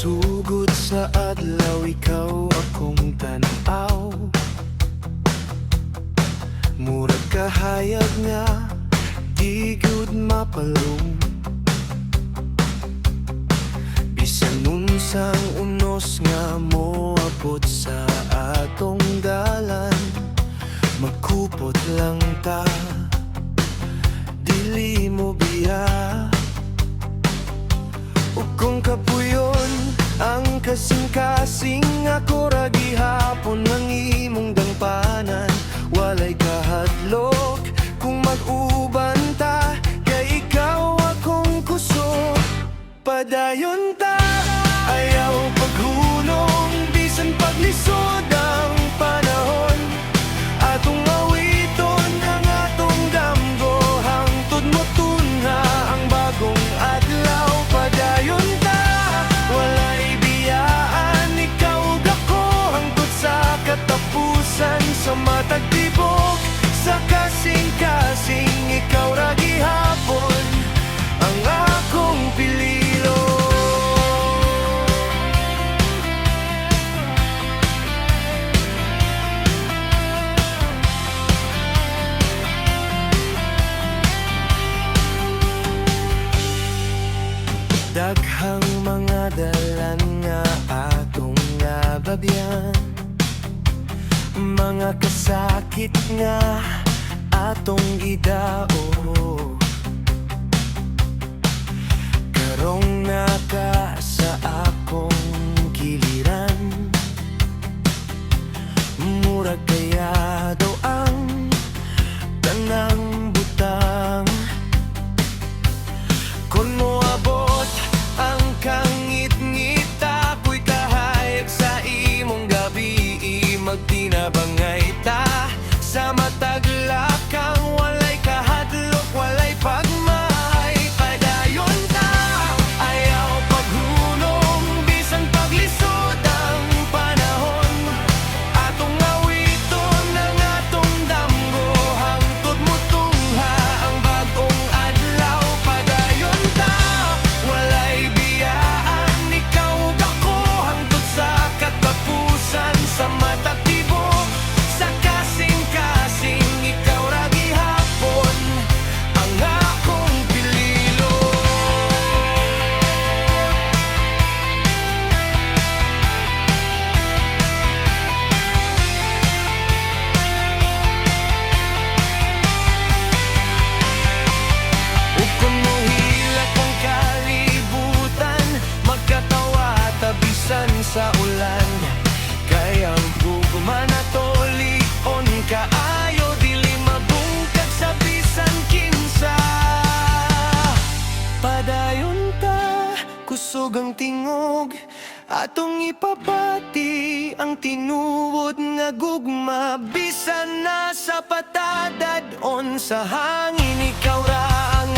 Sugod sa adlaw, ikaw akong tanaw. Murag kahayag nga, di gud mapalong. Bisan unsang unos nga moabot sa atong dalan, magkupot lang ta, dili mo biya. Ug kung kapuyon ang kasing-kasing, ako ra gihapon ang imong dangpanan. Walay kahadlok kung mag-uban ta, kay ikaw akong kusog. Padayon ta, ayaw paghunong, bisan paglisod ang panahon. Atong awiton ang atong damgo, hangtod mo tunha ang bagong adlaw. Padayon ta, walay biyaan, ikaw dako hangtod sa katapusan. Sa matag tibok, sa kasing-kasing, ikaw ra gihapon ang akong pililo. Daghang mga dalan nga atong nababyan, mga kasakit nga atong gidao. Karong naka sa akong giliran, murag kaya daw ang tanang butang. Kung moabot ang kangit-ngit, ako'y kahayag sa imong gabi. Magtinabangay ta sa matag lakang, walay kahadlok, walay pagmahay. Padayon ta, ayaw paghunong, bisan paglisod ang panahon. Atong awiton ang atong damgo, hangtod mo tungha ang bagong adlaw. Padayon ta, walay biyaan, ikaw dako hangtod sa katapusan. Sa matag tibok, sa kasing-kasing, ikaw ra gihapon ang akong pililo. Ug kung mohilak ang kalibutan, magkatawa tabisan sa ulan. Kay ang guguman atolion kaayo, dili mabungkag sa bisan kinsa. Padayon ta, kusog ang tingog, atong ipapati ang tinuod nga gugma. Bisan na sa patadad on sa hangin, ikaw ra ang